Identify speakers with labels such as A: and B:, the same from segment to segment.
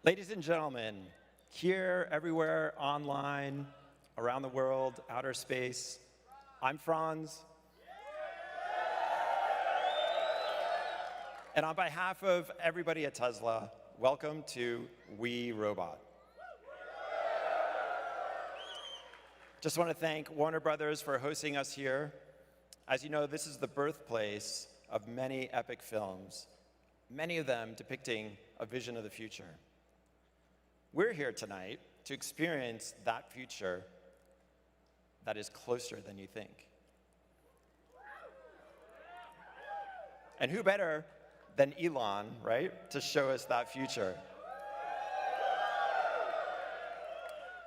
A: Ladies and gentlemen, here, everywhere, online, around the world, outer space, I'm Franz. And on behalf of everybody at Tesla, welcome to We Robot. Just want to thank Warner Brothers for hosting us here. As you know, this is the birthplace of many epic films, many of them depicting a vision of the future. We're here tonight to experience that future that is closer than you think. And who better than Elon, right, to show us that future?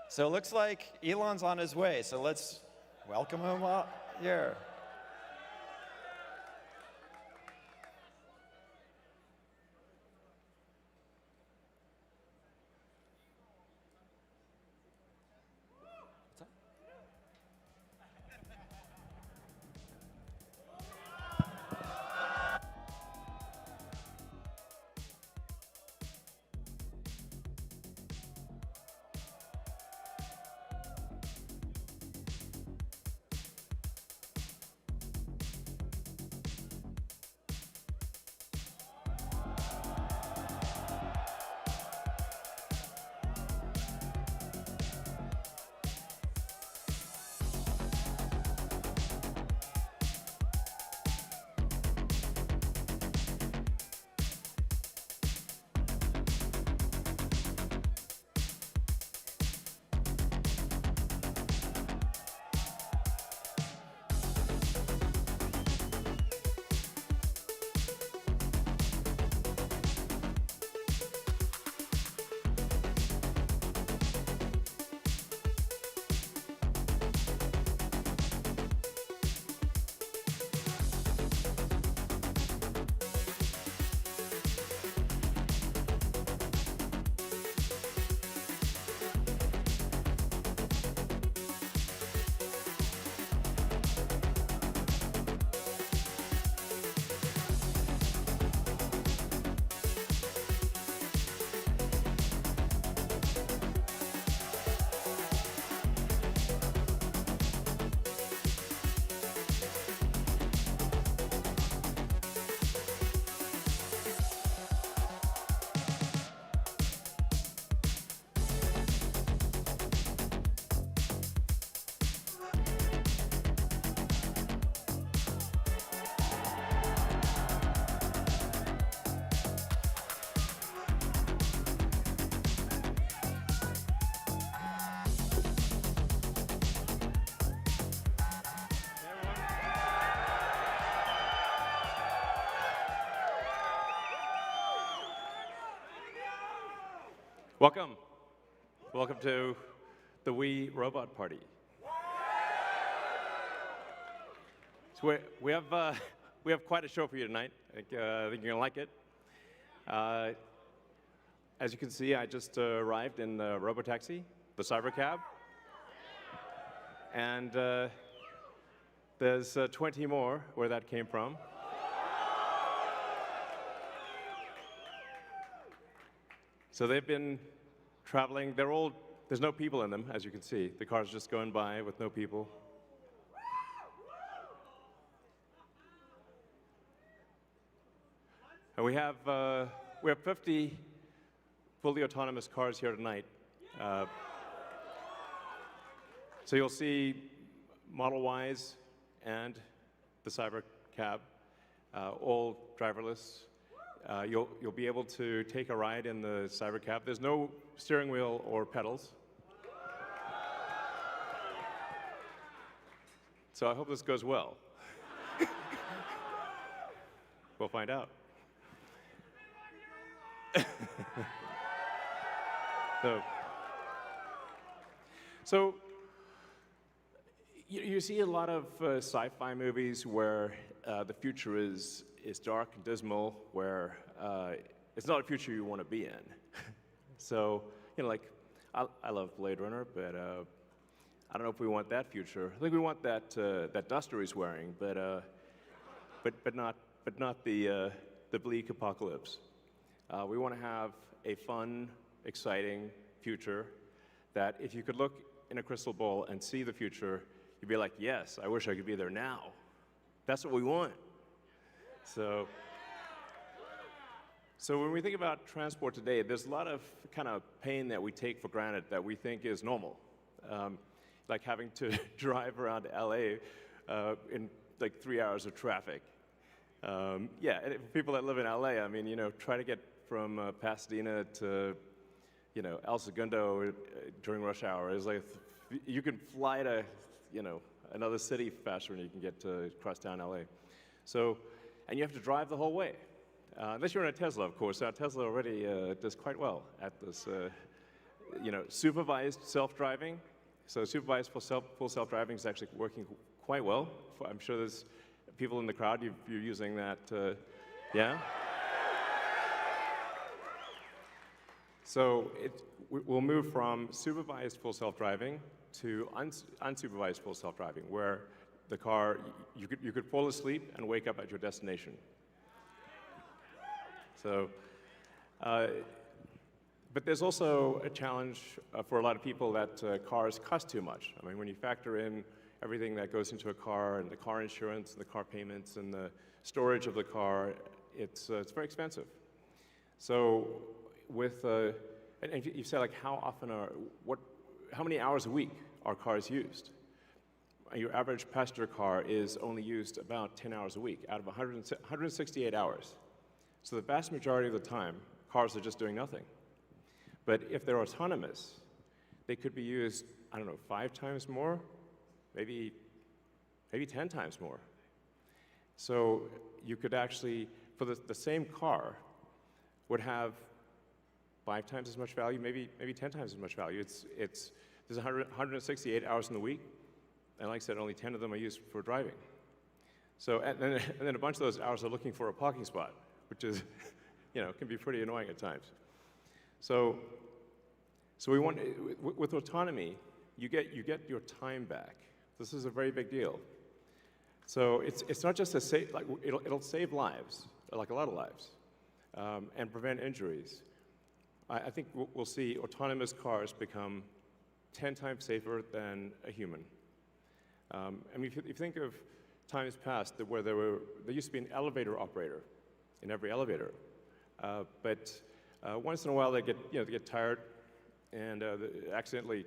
A: So it looks like Elon's on his way, so let's welcome him here.
B: Welcome. Welcome to the We Robot Party. So we have quite a show for you tonight. I think you're gonna like it. As you can see, I just arrived in the Robotaxi, the Cybercab, and there's 20 more where that came from. So they've been traveling. There's no people in them, as you can see. The car's just going by with no people. And we have 50 fully autonomous cars here tonight. So you'll see Model Ys and the Cybercab, all driverless. You'll be able to take a ride in the Cybercab. There's no steering wheel or pedals. So I hope this goes well. We'll find out. So you see a lot of sci-fi movies where the future is dark and dismal, where it's not a future you want to be in. So, like, I love Blade Runner, but I don't know if we want that future. I think we want that duster he's wearing, but not the bleak apocalypse. We want to have a fun exciting future that if you could look in a crystal ball and see the future, you'd be like, yes, I wish I could be there now. That's what we want. So when we think about transport today, there's a lot of kind of pain that we take for granted that we think is normal. Like having to drive around LA in like 3 hours of traffic. Yeah, and for people that live in LA, I mean, try to get from Pasadena to, El Segundo during rush hour. It's like you can fly to, another city faster than you can get to crosstown LA. So, and you have to drive the whole way. Unless you're in a Tesla, of course. Now, Tesla already does quite well at this, supervised self-driving. So supervised full self-driving is actually working quite well. I'm sure there's people in the crowd, you're using that, yeah? So we'll move from supervised full self-driving to unsupervised full self-driving, where the car, you could fall asleep and wake up at your destination. So, but there's also a challenge for a lot of people that cars cost too much. I mean, when you factor in everything that goes into a car, and the car insurance, and the car payments, and the storage of the car, it's very expensive. So with, and you say like how many hours a week are cars used? Your average passenger car is only used about 10 hours a week out of 168 hours. So the vast majority of the time, cars are just doing nothing. But if they're autonomous, they could be used, I don't know, 5 times more, maybe 10 times more. So you could actually, for the same car, would have 5 times as much value, maybe 10 times as much value. There's 168 hours in the week, and like I said, only 10 of them are used for driving. So, and then a bunch of those hours are looking for a parking spot, which is, can be pretty annoying at times. So we want, with autonomy, you get your time back. This is a very big deal. So it's not just it'll save lives, like a lot of lives, and prevent injuries. I think we'll see autonomous cars become 10 times safer than a human. I mean, if you think of times past where there used to be an elevator operator in every elevator, but once in a while they get tired and they accidentally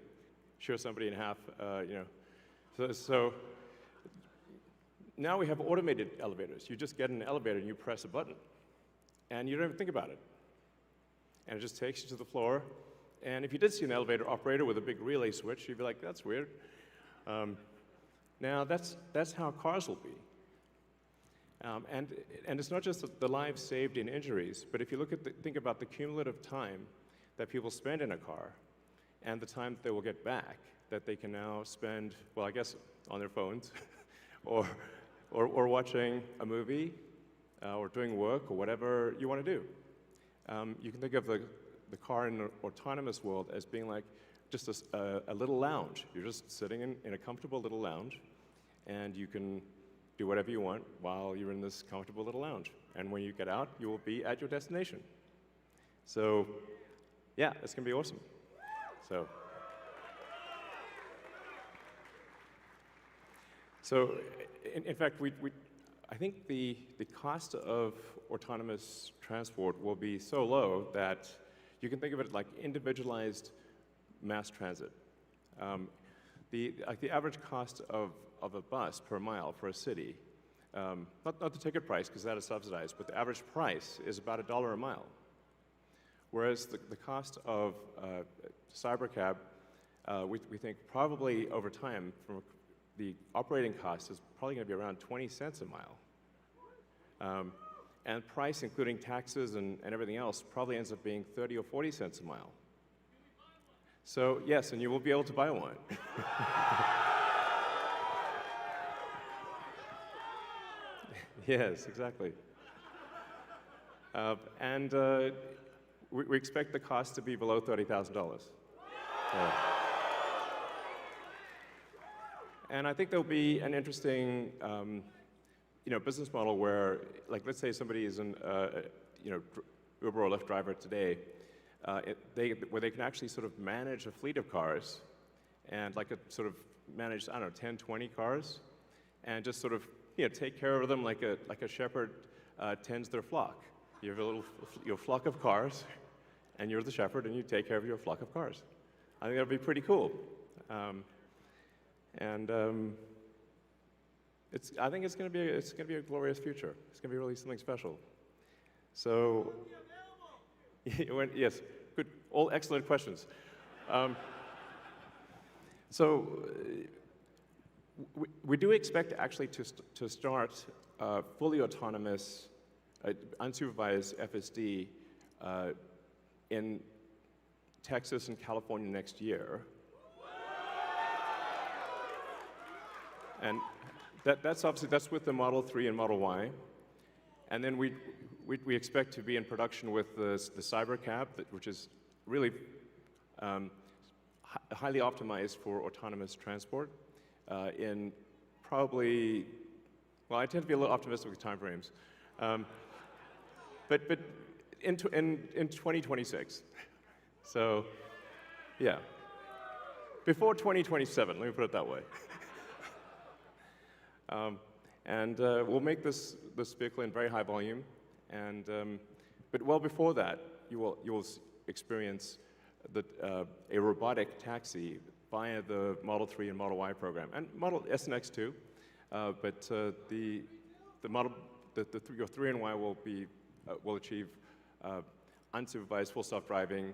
B: shear somebody in half, So now we have automated elevators. You just get in an elevator and you press a button, and you don't even think about it. And it just takes you to the floor. And if you did see an elevator operator with a big relay switch, you'd be like, that's weird. Now that's how cars will be. And it's not just the lives saved in injuries, but if you think about the cumulative time that people spend in a car and the time that they will get back, that they can now spend, well, I guess on their phones or watching a movie or doing work or whatever you want to do. You can think of the car in an autonomous world as being like just a little lounge. You're just sitting in a comfortable little lounge, and you can do whatever you want while you're in this comfortable little lounge. And when you get out, you will be at your destination. So, yeah, it's going to be awesome. So in fact, I think the cost of autonomous transport will be so low that you can think of it like individualized mass transit. The average cost of a bus per mile for a city, not the ticket price because that is subsidized, but the average price is about $1 a mile. Whereas the cost of Cybercab, we think probably over time, from the operating cost is probably going to be around 20 cents a mile. And price, including taxes and everything else, probably ends up being 30 or 40 cents a mile. So yes, and you will be able to buy one. Yes, exactly. And we expect the cost to be below $30,000. And I think there'll be an interesting, business model where, like, let's say somebody is an, Uber or Lyft driver today, where they can actually sort of manage a fleet of cars and like a sort of manage, I don't know, 10, 20 cars, and just sort of take care of them like a shepherd tends their flock. You have your flock of cars, and you're the shepherd, and you take care of your flock of cars. I think that would be pretty cool. I think it's going to be a glorious future. It's going to be really something special. So, yes, good, all excellent questions. We do expect actually to start fully autonomous, unsupervised FSD in Texas and California next year. And that's with the Model 3 and Model Y. And then we expect to be in production with the Cybercab, which is really highly optimized for autonomous transport in probably, well, I tend to be a little optimistic with timeframes, but in 2026. So, yeah, before 2027. Let me put it that way. We'll make this vehicle in very high volume, but well before that, you will experience a robotic taxi via the Model 3 and Model Y program, and Model S and X too. But your 3 and Y will achieve unsupervised full self-driving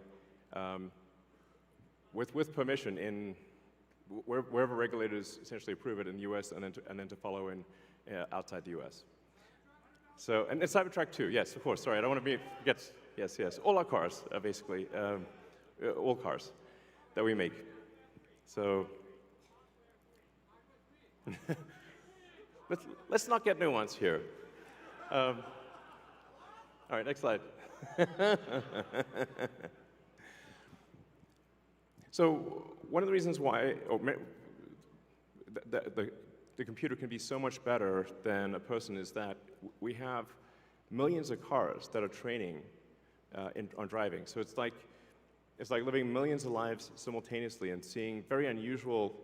B: with permission in wherever regulators essentially approve it in the U.S. and then to follow in outside the U.S. So, and Cybertruck too, yes, of course. Sorry, I don't want to yes. All our cars, basically, all cars that we make. So, let's not get nuanced here. All right, next slide. So one of the reasons why the computer can be so much better than a person is that we have millions of cars that are training on driving. So it's like living millions of lives simultaneously and seeing very unusual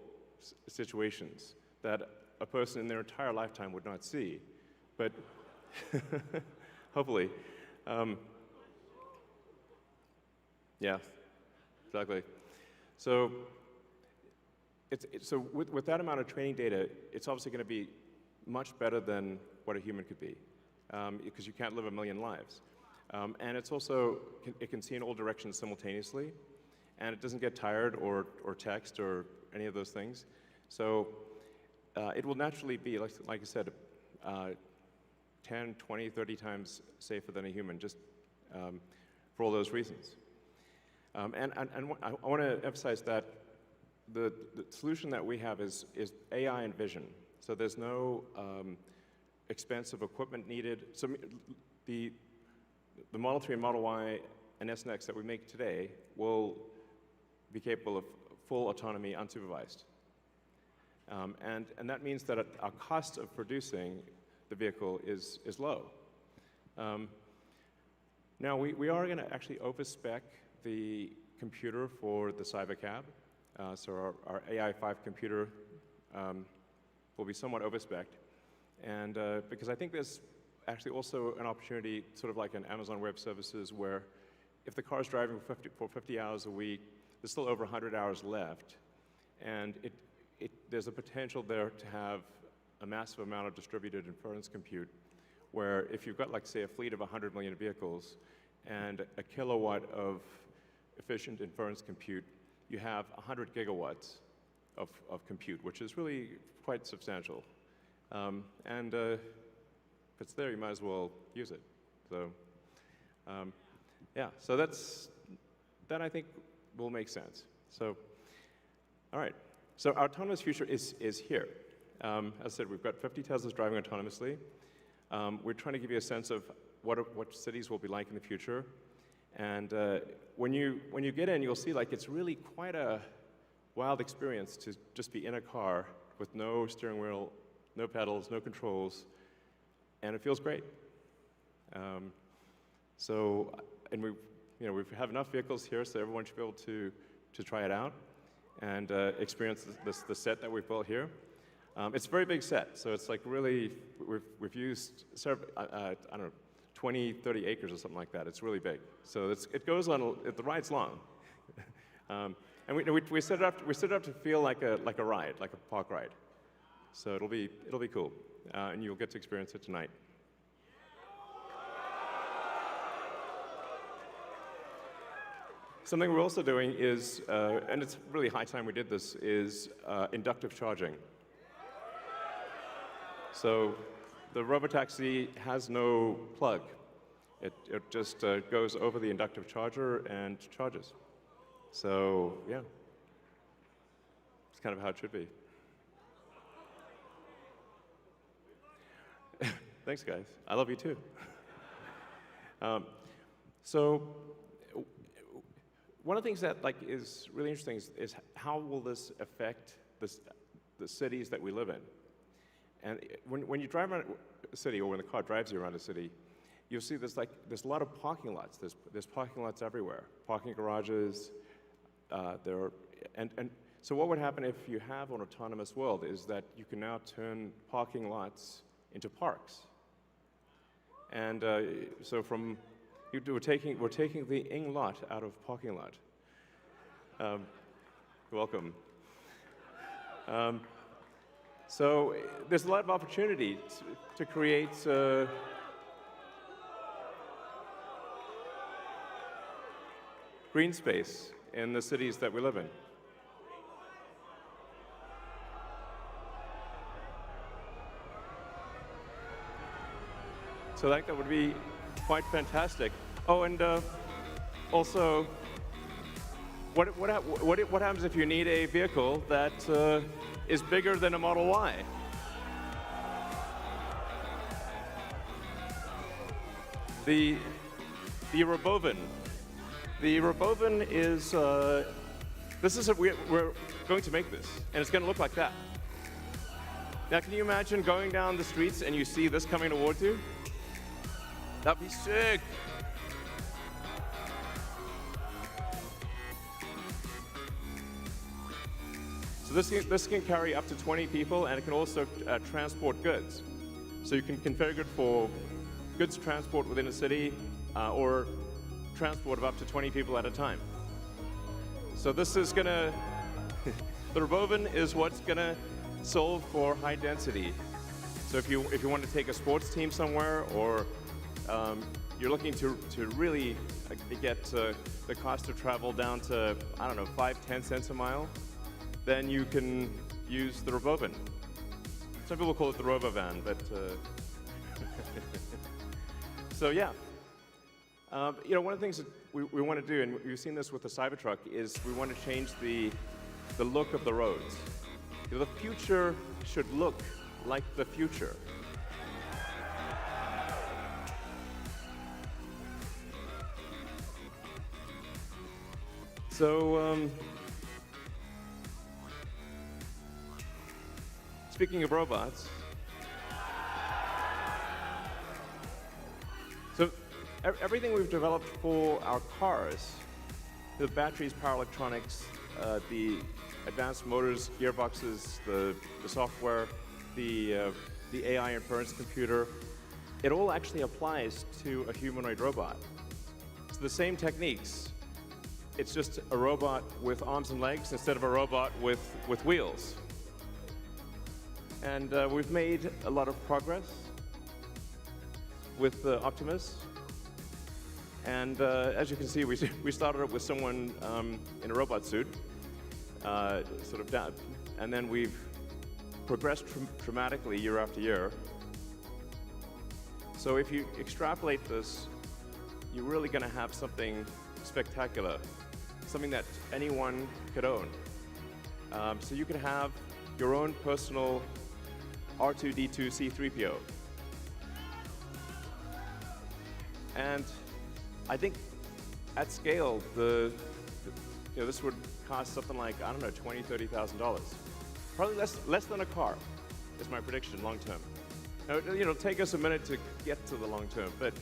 B: situations that a person in their entire lifetime would not see. But hopefully, yeah, exactly. So, with that amount of training data, it's obviously going to be much better than what a human could be, because you can't live a million lives. And it's also, it can see in all directions simultaneously, and it doesn't get tired or text or any of those things. So it will naturally be, like I said, 10, 20, 30 times safer than a human, just for all those reasons. And I want to emphasize that the solution that we have is AI and vision. So there's no expensive equipment needed. So the Model 3 and Model Y and S and X that we make today will be capable of full autonomy unsupervised. And that means that our cost of producing the vehicle is low. Now, we are going to actually overspec the computer for the Cybercab. So our AI5 computer will be somewhat overspec'd. And because I think there's actually also an opportunity, sort of like an Amazon Web Services, where if the car is driving for 50 hours a week, there's still over 100 hours left. And there's a potential there to have a massive amount of distributed inference compute, where if you've got, like, say, a fleet of 100 million vehicles and a kilowatt of efficient inference compute, you have 100 gigawatts of compute, which is really quite substantial. And if it's there, you might as well use it. So, yeah, so that I think will make sense. So, all right. So our autonomous future is here. As I said, we've got 50 Teslas driving autonomously. We're trying to give you a sense of what cities will be like in the future. And when you get in, you'll see, like, it's really quite a wild experience to just be in a car with no steering wheel, no pedals, no controls, and it feels great. And we have enough vehicles here, so everyone should be able to try it out and experience the set that we've built here. It's a very big set, so it's like really, we've used I don't know, 20, 30 acres or something like that. It's really big. So it goes on, the ride's long. And we set it up to feel like a ride, like a park ride. So it'll be cool, and you'll get to experience it tonight. Something we're also doing is, and it's really high time we did this, is inductive charging. So the Robotaxi has no plug. It just goes over the inductive charger and charges. So yeah, it's kind of how it should be. Thanks, guys. I love you too. So one of the things that is really interesting is how will this affect the cities that we live in? And when you drive around a city, or when the car drives you around a city, you'll see there's a lot of parking lots. There's parking lots everywhere, parking garages. So what would happen if you have an autonomous world is that you can now turn parking lots into parks. And so we're taking the ing lot out of parking lot. Welcome. So there's a lot of opportunity to create green space in the cities that we live in. So that would be quite fantastic. Oh, and also, what happens if you need a vehicle that is bigger than a Model Y? The Robovan. The Robovan is we're going to make this, and it's going to look like that. Now, can you imagine going down the streets and you see this coming towards you? That'd be sick. So this can carry up to 20 people, and it can also transport goods. So you can configure it for goods transport within a city, or transport of up to 20 people at a time. So this is gonna, the Robovan is what's gonna solve for high density. So if you want to take a sports team somewhere, or you're looking to really get the cost of travel down to, I don't know, 5-10 cents a mile, then you can use the Robovan. Some people call it the Robovan, but so yeah. One of the things that we want to do, and we've seen this with the Cybertruck, is we want to change the look of the roads. The future should look like the future. So, speaking of robots, so everything we've developed for our cars, the batteries, power electronics, the advanced motors, gearboxes, the software, the AI inference computer, it all actually applies to a humanoid robot. It's the same techniques. It's just a robot with arms and legs instead of a robot with wheels. And we've made a lot of progress with Optimus. And as you can see, we started up with someone in a robot suit, sort of down, and then we've progressed dramatically year after year. So if you extrapolate this, you're really going to have something spectacular, something that anyone could own. So you could have your own personal R2-D2 C3PO. And I think at scale, this would cost something like, I don't know, $20,000, $30,000. Probably less than a car, is my prediction long term. Now, it'll take us a minute to get to the long term, but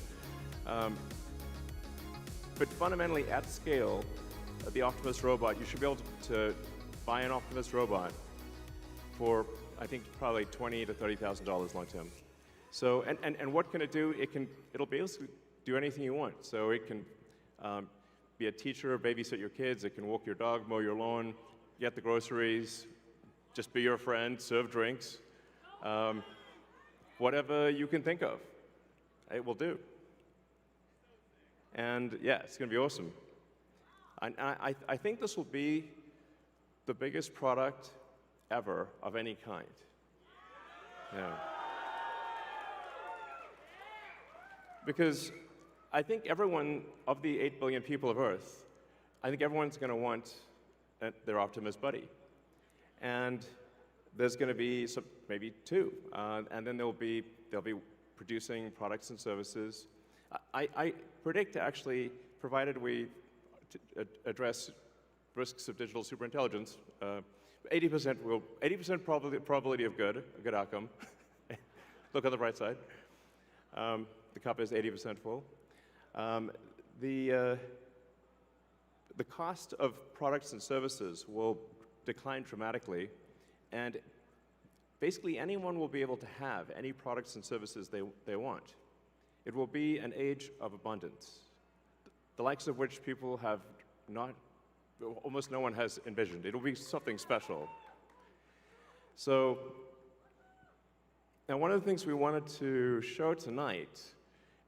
B: But fundamentally, at scale, the Optimus robot, you should be able to buy an Optimus robot for, I think, probably $20,000 to $30,000 long term. So, and what can it do? It'll basically do anything you want. So it can be a teacher, babysit your kids. It can walk your dog, mow your lawn, get the groceries, just be your friend, serve drinks. Whatever you can think of, it will do. And yeah, it's going to be awesome. I think this will be the biggest product ever of any kind. Yeah. Because I think everyone, of the 8 billion people of Earth, I think everyone's going to want their Optimus buddy. And there's going to be maybe 2, and then they'll be producing products and services. I predict, actually, provided we address risks of digital superintelligence, 80% probability of good, a good outcome. Look on the bright side. The cup is 80% full. The cost of products and services will decline dramatically, and basically anyone will be able to have any products and services they want. It will be an age of abundance, the likes of which people have almost no one has envisioned. It'll be something special. So, now one of the things we wanted to show tonight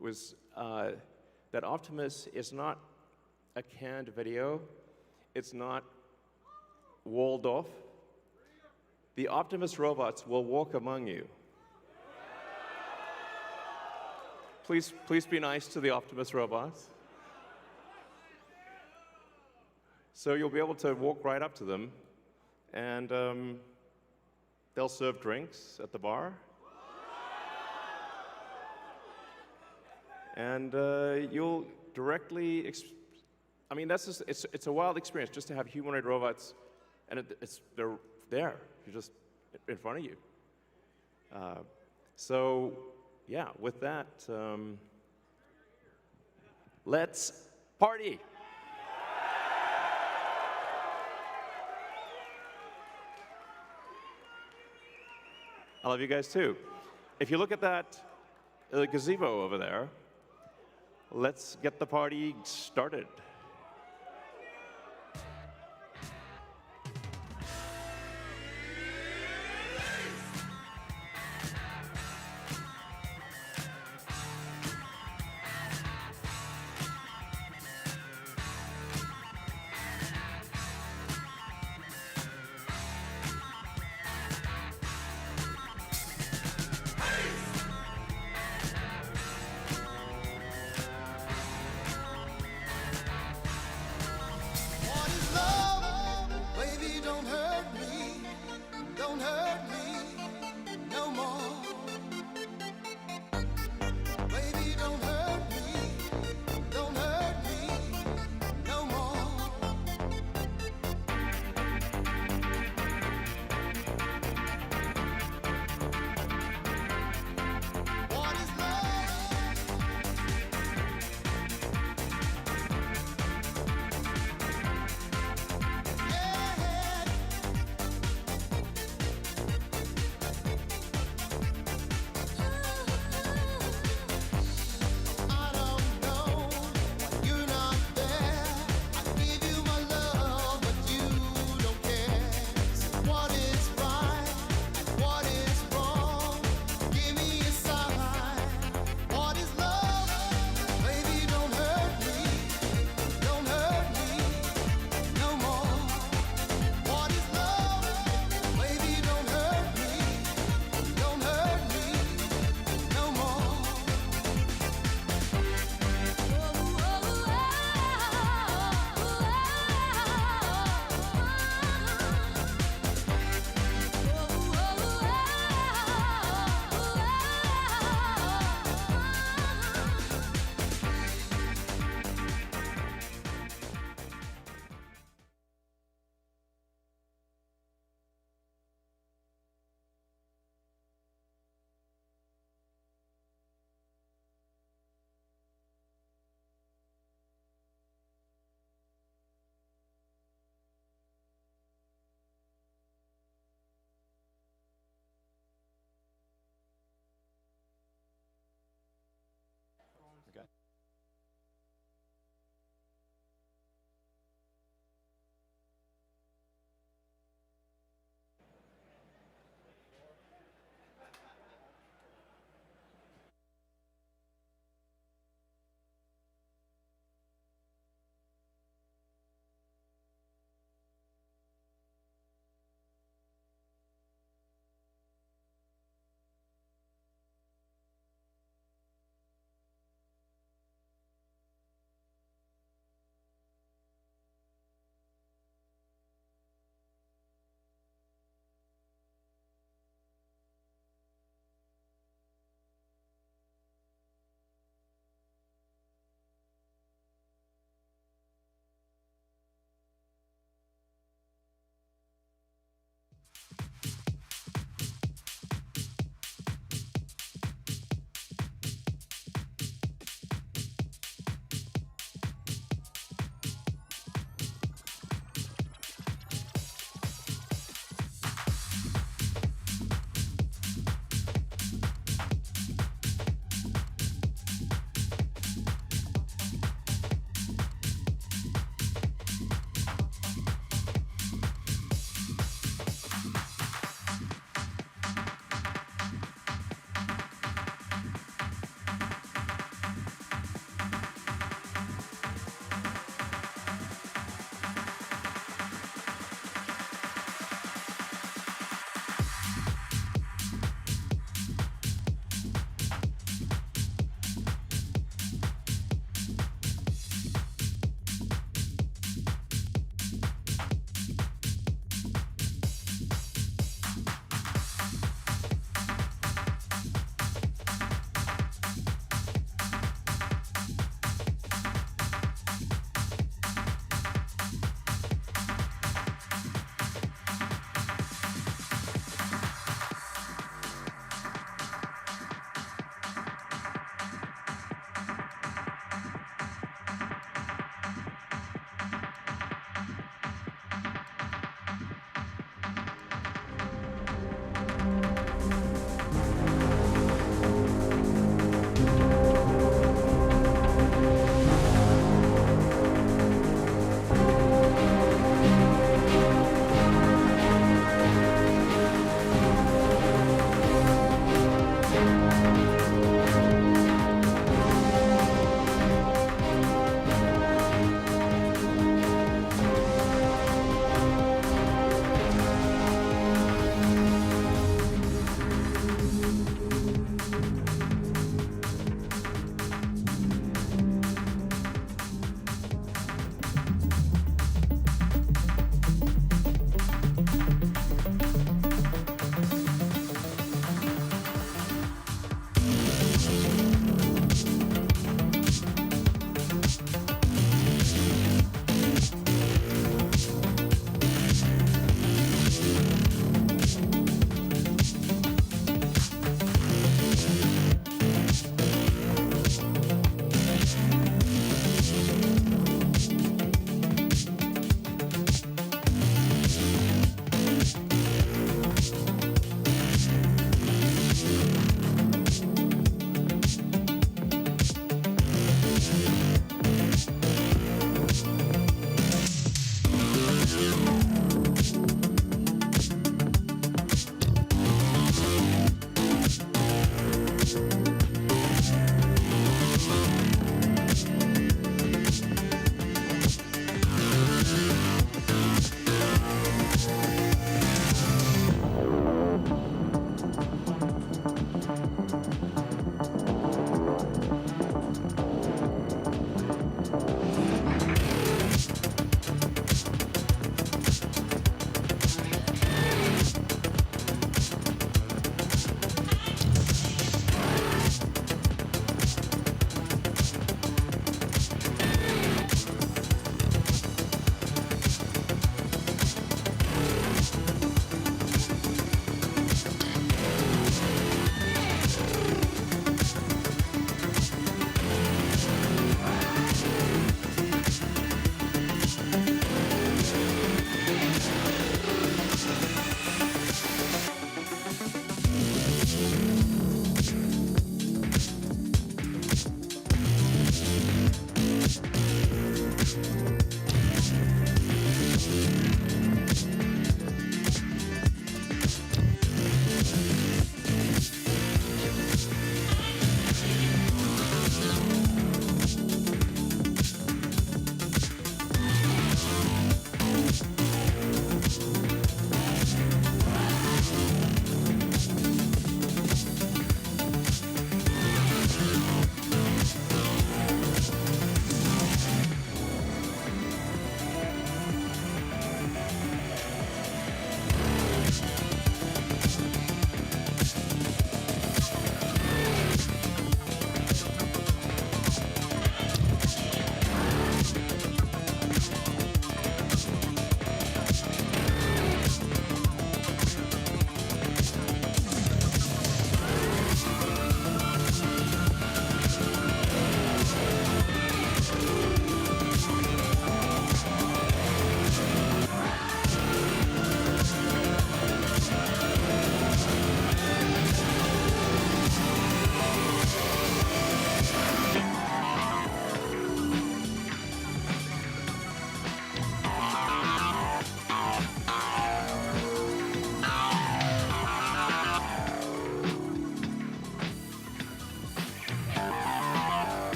B: was that Optimus is not a canned video. It's not walled off. The Optimus robots will walk among you. Please be nice to the Optimus robots. So you'll be able to walk right up to them, and they'll serve drinks at the bar. And you'll directly, I mean, that's just, it's a wild experience just to have humanoid robots, and they're there, you're just in front of you. So, yeah, with that, let's party. I love you guys too. If you look at that gazebo over there, let's get the party started.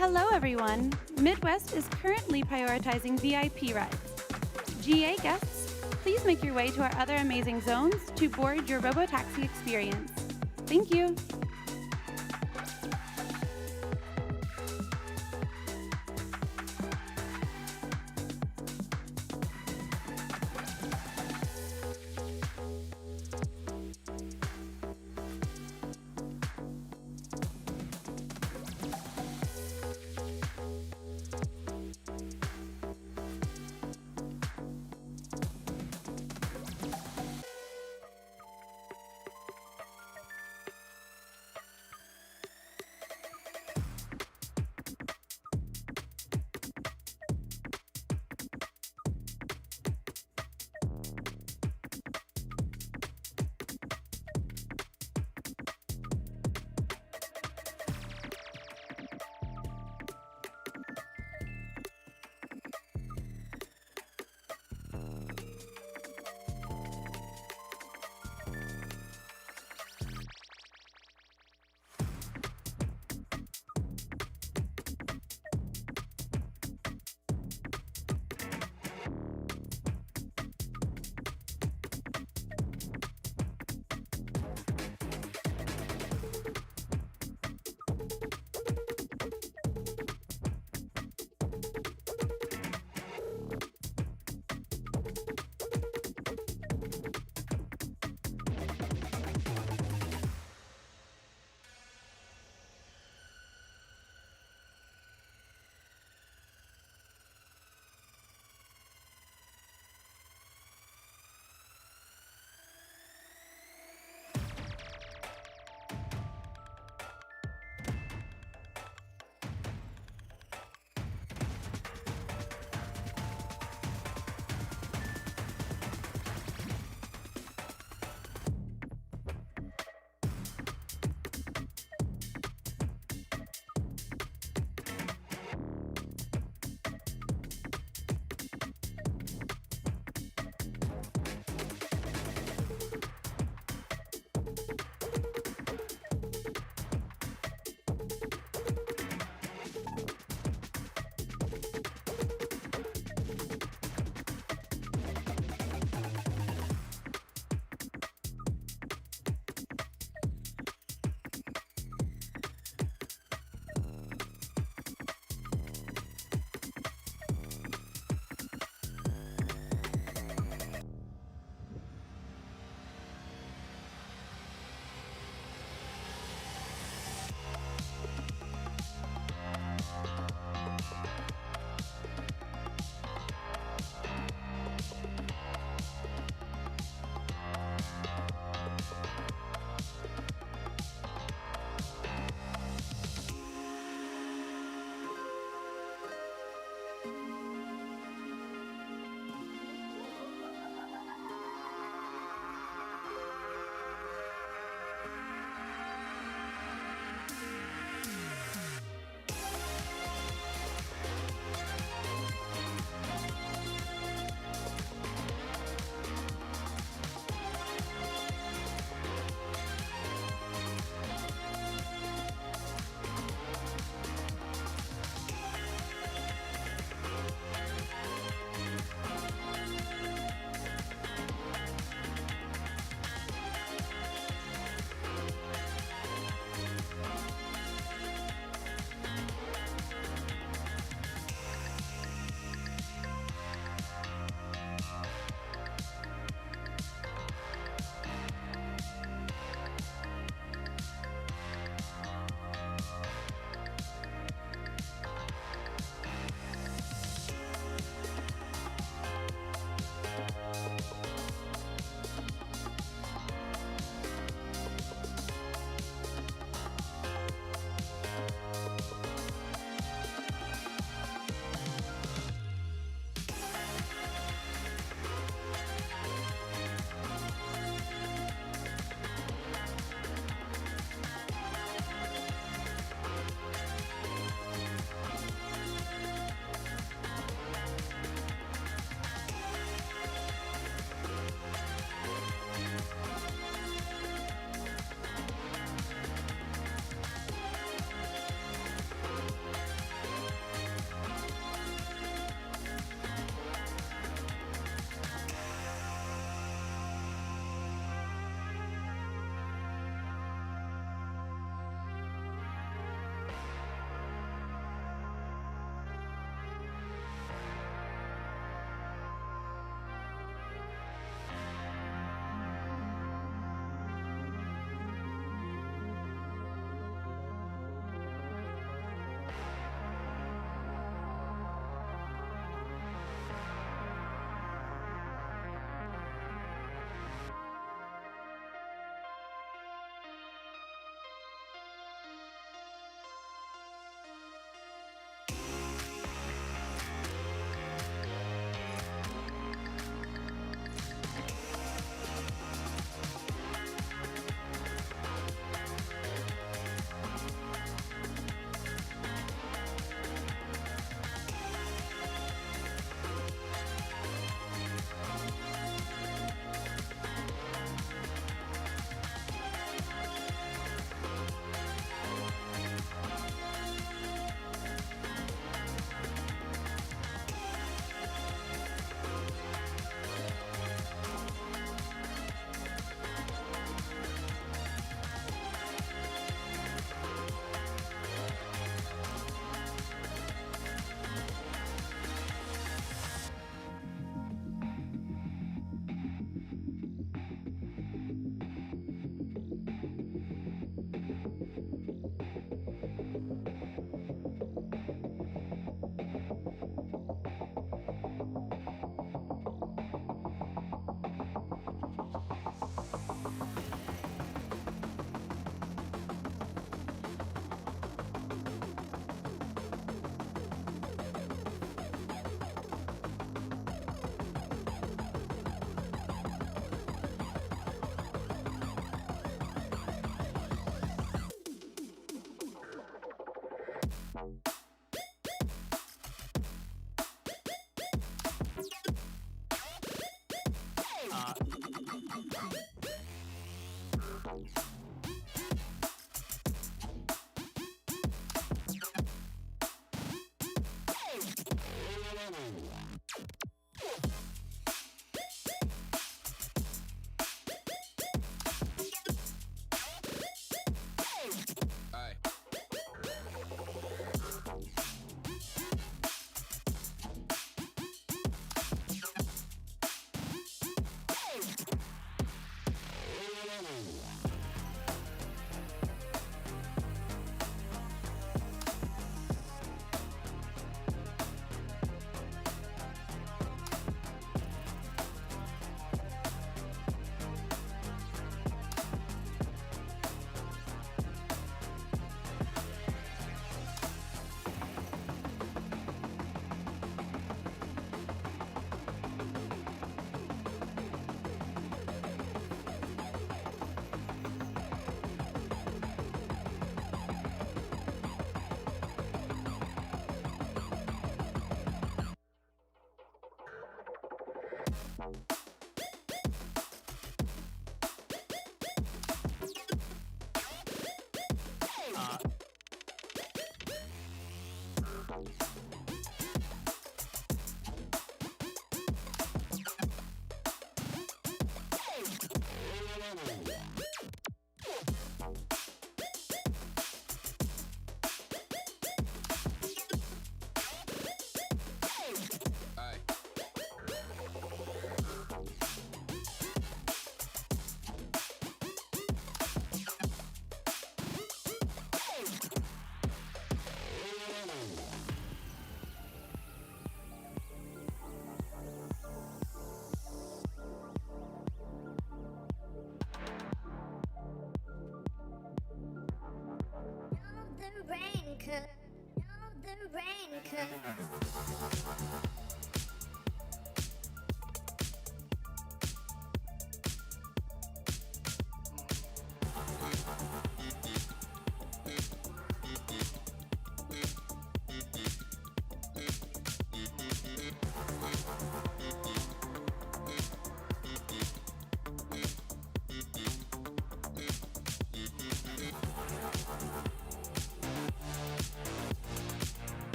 C: Hello, everyone. Midwest is currently prioritizing VIP rides. GA guests, please make your way to our other amazing zones to board your Robotaxi experience. Thank you.